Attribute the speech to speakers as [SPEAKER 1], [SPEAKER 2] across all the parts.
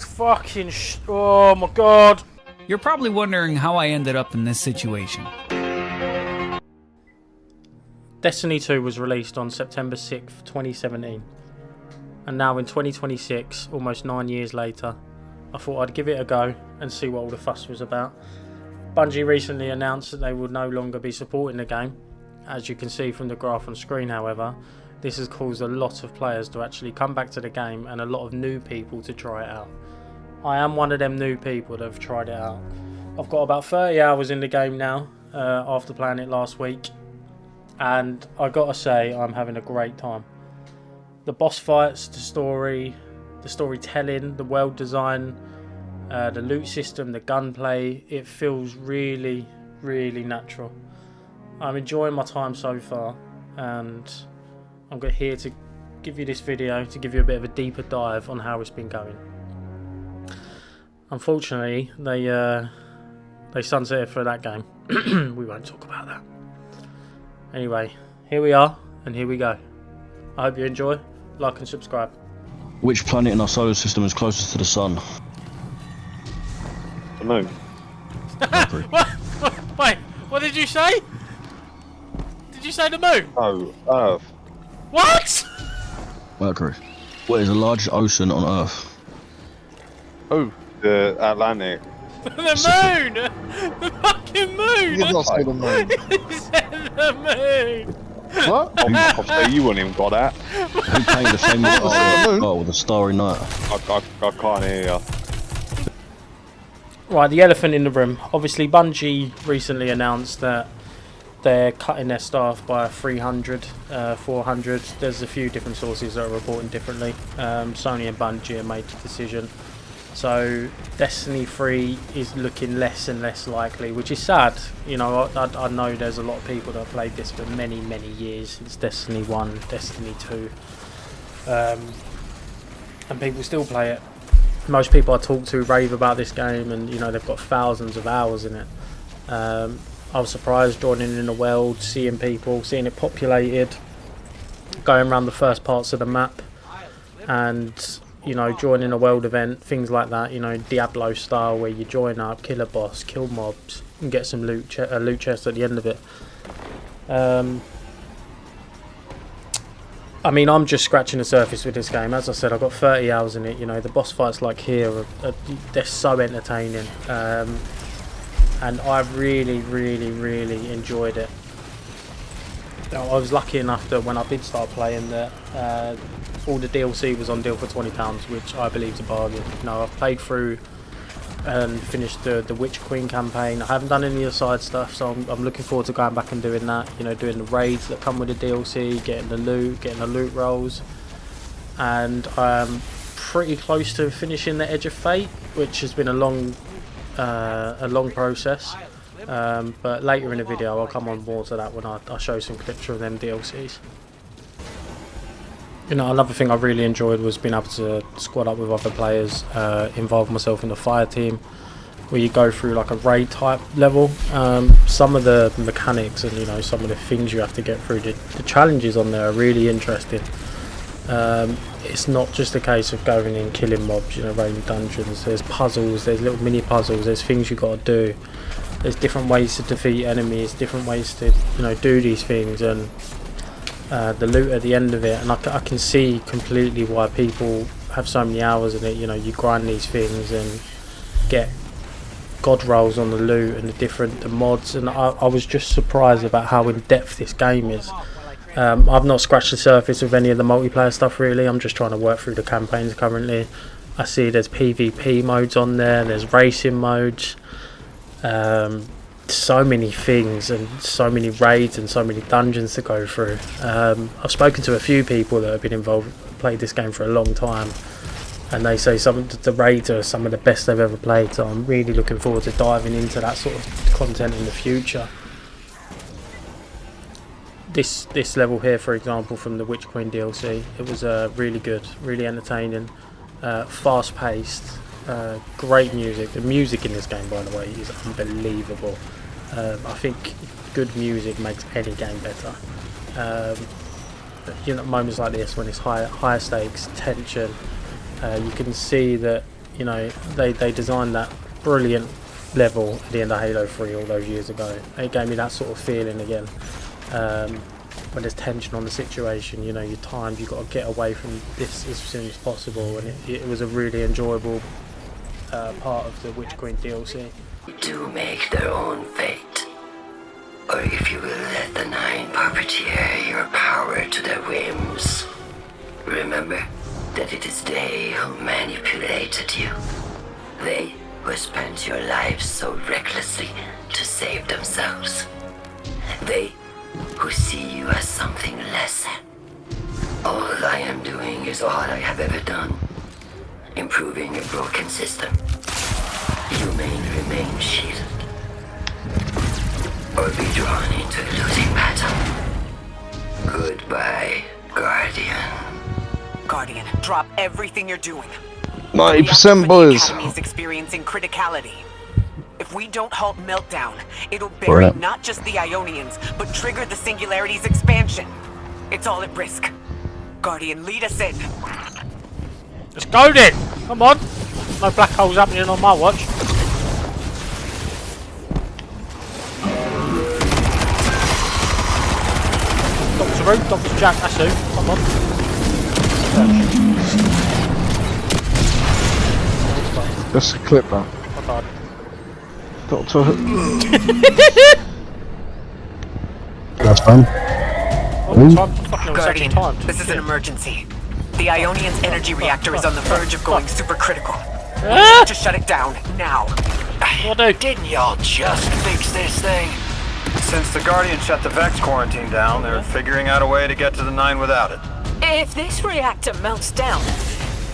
[SPEAKER 1] fucking oh my god.
[SPEAKER 2] You're probably wondering how I ended up in this situation.
[SPEAKER 1] Destiny 2 was released on September 6th, 2017. And now in 2026, almost 9 years later, I thought I'd give it a go and see what all the fuss was about. Bungie recently announced that they would no longer be supporting the game. As you can see from the graph on screen, however, this has caused a lot of players to actually come back to the game and a lot of new people to try it out. I am one of them new people that have tried it out. I've got about 30 hours in the game now, after playing it last week. And I gotta say, I'm having a great time. The boss fights, the storytelling, the world design, the loot system, the gunplay, it feels really, really natural. I'm enjoying my time so far, and I'm here to give you this video to give you a bit of a deeper dive on how it's been going. Unfortunately, they sunsetted for that game. We won't talk about that. Anyway, here we are, and here we go. I hope you enjoy, like and subscribe.
[SPEAKER 3] Which planet in our solar system is closest to the sun?
[SPEAKER 4] The moon.
[SPEAKER 1] What? Wait, what did you say? Did you say the moon?
[SPEAKER 4] Oh, Earth.
[SPEAKER 1] What?
[SPEAKER 3] Mercury. What is the largest ocean on Earth?
[SPEAKER 4] Oh, the Atlantic.
[SPEAKER 1] The moon! The fucking moon!
[SPEAKER 5] You did not say the moon.
[SPEAKER 1] He said the moon!
[SPEAKER 5] What?
[SPEAKER 4] I'll say you wouldn't even got that.
[SPEAKER 3] Who painted the famous star with a starry night?
[SPEAKER 4] I can't hear you.
[SPEAKER 1] Right, the elephant in the room. Obviously, Bungie recently announced that they're cutting their staff by 300, 400. There's a few different sources that are reporting differently. Sony and Bungie have made the decision. So Destiny 3 is looking less and less likely, which is sad. You know, I know there's a lot of people that have played this for many, many years, since Destiny 1, Destiny 2. And people still play it. Most people I talk to rave about this game, and you know, they've got thousands of hours in it. I was surprised joining in the world, seeing people, seeing it populated, going around the first parts of the map, and you know, joining a world event, things like that, you know, Diablo style, where you join up, kill a boss, kill mobs, and get some loot chest at the end of it. I mean, I'm just scratching the surface with this game. As I said, I've got 30 hours in it. You know, the boss fights like here, they're so entertaining. And I've really, really, really enjoyed it. I was lucky enough that when I did start playing that all the DLC was on deal for £20, which I believe is a bargain. You know, I've played through and finished the Witch Queen campaign. I haven't done any of the side stuff, so I'm looking forward to going back and doing that. You know, doing the raids that come with the DLC, getting the loot rolls, and I'm pretty close to finishing the Edge of Fate, which has been a long process. But later in the video I'll come on more to that when I show some clips from them DLCs. You know, another thing I really enjoyed was being able to squad up with other players, involve myself in the fire team, where you go through like a raid type level. Some of the mechanics and, you know, some of the things you have to get through, the challenges on there are really interesting. It's not just a case of going in killing mobs, you know, raiding dungeons. There's puzzles, there's little mini puzzles, there's things you got to do. There's different ways to defeat enemies, different ways to, you know, do these things, and the loot at the end of it. And I can see completely why people have so many hours in it. You know, you grind these things and get god rolls on the loot and the mods, and I was just surprised about how in depth this game is. I've not scratched the surface of any of the multiplayer stuff really. I'm just trying to work through the campaigns currently. I see there's PvP modes on there, there's racing modes, so many things and so many raids and so many dungeons to go through. I've spoken to a few people that have been involved, played this game for a long time, and they say some of the raids are some of the best they've ever played, so I'm really looking forward to diving into that sort of content in the future. This level here, for example, from the Witch Queen DLC, it was really good, really entertaining, fast paced, great music. The music in this game, by the way, is unbelievable. I think good music makes any game better. You know, moments like this when it's high stakes, tension, you can see that, You know, they designed that brilliant level at the end of Halo 3 all those years ago. It gave me that sort of feeling again. When there's tension on the situation, you know, you've got to get away from this as soon as possible, and it was a really enjoyable part of the Witch Queen DLC.
[SPEAKER 5] To make their own fate, or if you will let the Nine puppeteer your power to their whims. Remember that it is they who manipulated you. They who spent your lives so recklessly to save themselves. They who see you as something less than. All I am doing is all I have ever done. Improving a broken system. You may remain shielded. Or be drawn into a losing battle. Goodbye, Guardian.
[SPEAKER 6] Guardian, drop everything you're doing.
[SPEAKER 3] 90%
[SPEAKER 6] The
[SPEAKER 3] boys.
[SPEAKER 6] Academy is experiencing criticality. If we don't halt Meltdown, it'll bury
[SPEAKER 3] Right.
[SPEAKER 6] not just the Ionians, but trigger the Singularity's expansion. It's all at risk. Guardian, lead us in.
[SPEAKER 1] Let's go then! Come on! No black holes happening on my watch. Dr. Root, Dr. Jack, that's who. Come on.
[SPEAKER 3] Just a clip that.
[SPEAKER 1] I died.
[SPEAKER 3] Doctor. That's fine.
[SPEAKER 1] Oh, time. Fucking
[SPEAKER 6] Guardian,
[SPEAKER 1] timed.
[SPEAKER 6] this is an emergency. The Ionian's energy reactor is on the verge of going supercritical. We
[SPEAKER 1] Ah!
[SPEAKER 6] need to shut it down, now.
[SPEAKER 1] What do I do?
[SPEAKER 7] Didn't y'all just fix this thing? Since the Guardian shut the Vex quarantine down, they're figuring out a way to get to the 9 without it.
[SPEAKER 8] If this reactor melts down,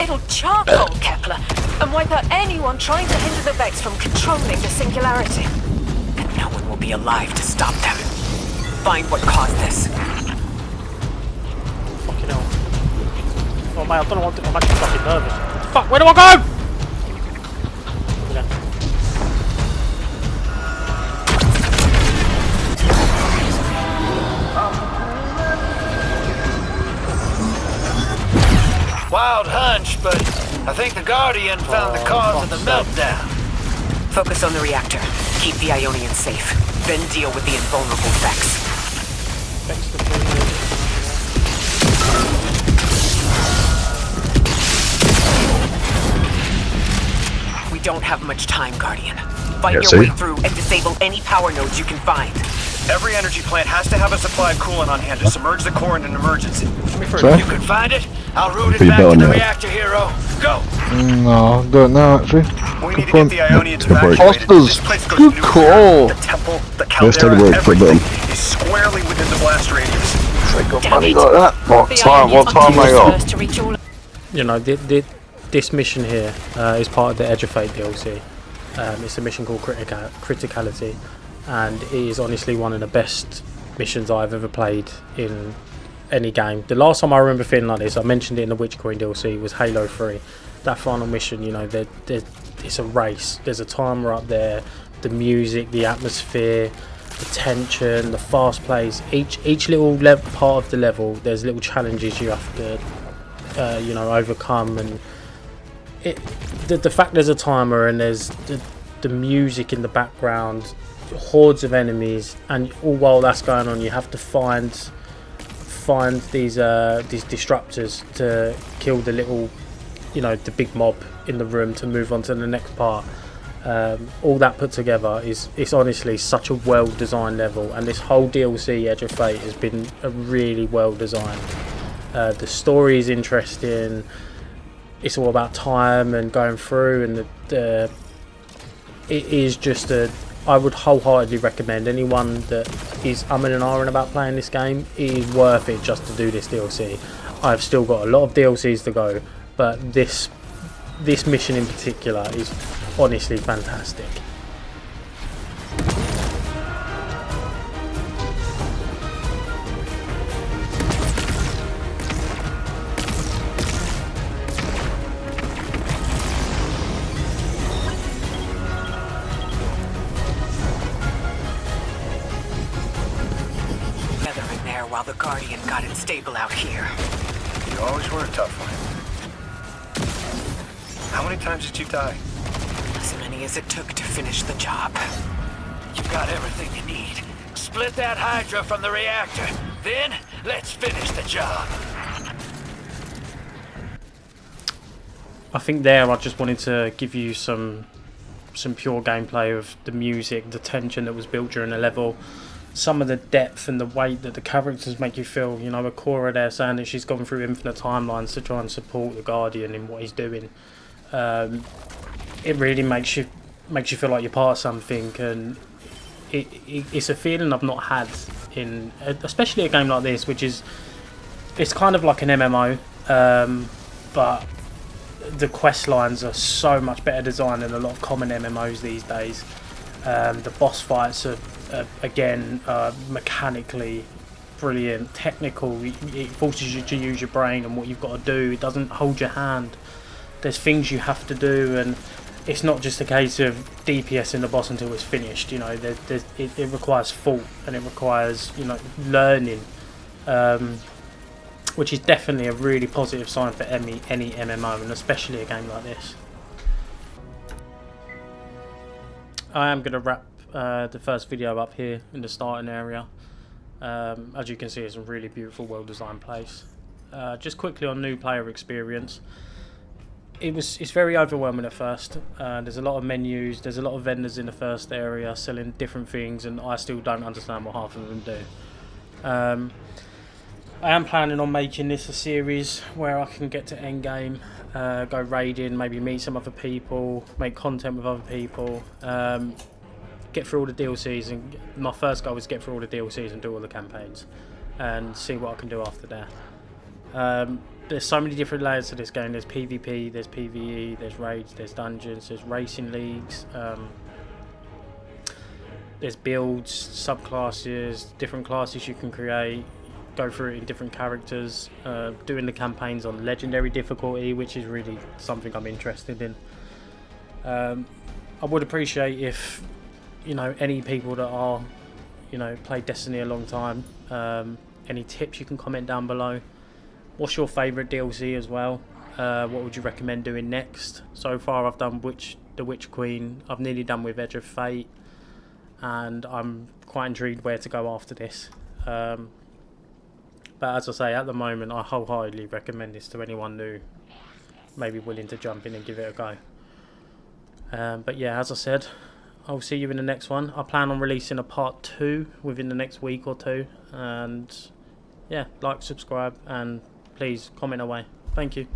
[SPEAKER 8] it'll charcoal Kepler and wipe out anyone trying to hinder the Vex from controlling the Singularity.
[SPEAKER 6] And no one will be alive to stop them. Find what caused this.
[SPEAKER 1] Fucking hell. Oh mate, I don't know what to do. I'm actually fucking nervous. Fuck, where do I go? Okay.
[SPEAKER 7] Wild hunch, but I think the Guardian found the cause of the meltdown.
[SPEAKER 6] Focus on the reactor. Keep the Ionians safe. Then deal with the invulnerable Vex.
[SPEAKER 1] Vex the thing.
[SPEAKER 6] We don't have much time, Guardian. Fight
[SPEAKER 3] Yeah,
[SPEAKER 6] your
[SPEAKER 3] see?
[SPEAKER 6] way through and disable any power nodes you can find.
[SPEAKER 7] Every energy plant has to have a supply of coolant on hand to submerge the core in an emergency.
[SPEAKER 3] Sorry?
[SPEAKER 7] You can find it, I'll route it
[SPEAKER 3] Pretty
[SPEAKER 7] back to
[SPEAKER 3] bad
[SPEAKER 7] the
[SPEAKER 3] on that.
[SPEAKER 7] reactor, hero. Go!
[SPEAKER 3] No, I don't know actually.
[SPEAKER 7] We need to
[SPEAKER 3] Good
[SPEAKER 7] get the
[SPEAKER 3] point.
[SPEAKER 7] Ionians
[SPEAKER 3] Good break.
[SPEAKER 7] evacuated.
[SPEAKER 3] Hostas.
[SPEAKER 7] This place goes
[SPEAKER 3] Good
[SPEAKER 7] nuclear.
[SPEAKER 3] call.
[SPEAKER 7] The temple, the
[SPEAKER 3] Let's take a
[SPEAKER 7] caldera,
[SPEAKER 3] break for a
[SPEAKER 7] everything
[SPEAKER 3] bit.
[SPEAKER 7] is squarely within the blast radius.
[SPEAKER 3] They got money like that.
[SPEAKER 8] The Ionians
[SPEAKER 4] time
[SPEAKER 8] are
[SPEAKER 4] they
[SPEAKER 8] the
[SPEAKER 4] got?
[SPEAKER 8] first to reach all.
[SPEAKER 1] You know, this mission here is part of the Edge of Fate DLC. It's a mission called Criticality, and it is honestly one of the best missions I've ever played in any game. The last time I remember feeling like this, I mentioned it in the Witch Queen DLC, was Halo 3. That final mission, you know, it's a race. There's a timer up there, the music, the atmosphere, the tension, the fast pace. Each little part of the level, there's little challenges you have to you know, overcome, and the fact there's a timer and there's the music in the background, hordes of enemies, and all while that's going on, you have to find these disruptors to kill the little, you know, the big mob in the room to move on to the next part. All that put together it's honestly such a well designed level, and this whole DLC Edge of Fate has been a really well designed. The story is interesting. It's all about time and going through, and it is just I would wholeheartedly recommend anyone that is umming and ahhing about playing this game. It is worth it just to do this DLC. I've still got a lot of DLCs to go, but this mission in particular is honestly fantastic.
[SPEAKER 6] Together in there while the Guardian got it stable out here.
[SPEAKER 7] You always were a tough one. How many times did you die?
[SPEAKER 6] As many as it took to finish the job.
[SPEAKER 9] You got everything you need. Split that Hydra from the reactor. Then, let's finish the job.
[SPEAKER 1] I think there I just wanted to give you some pure gameplay of the music, the tension that was built during the level, some of the depth and the weight that the characters make you feel. You know, Akora there saying that she's gone through infinite timelines to try and support the Guardian in what he's doing. It really makes you feel like you're part of something, and it's a feeling I've not had in, especially a game like this, which is, it's kind of like an MMO, but the quest lines are so much better designed than a lot of common MMOs these days. The boss fights are again mechanically brilliant, technical. It forces you to use your brain and what you've got to do. It doesn't hold your hand. There's things you have to do, and it's not just a case of DPSing the boss until it's finished. You know, it requires thought, and it requires, you know, learning, which is definitely a really positive sign for any MMO, and especially a game like this. I am going to wrap the first video up here in the starting area. As you can see, it's a really beautiful, well-designed place. Just quickly on new player experience. It's very overwhelming at first. There's a lot of menus, there's a lot of vendors in the first area selling different things, and I still don't understand what half of them do. I am planning on making this a series where I can get to endgame, go raiding, maybe meet some other people, make content with other people, get through all the DLCs, and my first goal is get through all the DLCs and do all the campaigns, and see what I can do after that. There's so many different layers to this game. There's PvP, there's PvE, there's raids, there's dungeons, there's racing leagues, there's builds, subclasses, different classes you can create, go through it in different characters, doing the campaigns on legendary difficulty, which is really something I'm interested in. I would appreciate if, you know, any people that are, you know, played Destiny a long time, any tips you can comment down below. What's your favourite DLC as well? What would you recommend doing next? So far I've done the Witch Queen, I've nearly done with Edge of Fate, and I'm quite intrigued where to go after this. But as I say, at the moment I wholeheartedly recommend this to anyone new, maybe willing to jump in and give it a go. But yeah, as I said, I'll see you in the next one. I plan on releasing a part 2 within the next week or two, and yeah, like, subscribe, and please comment away. Thank you.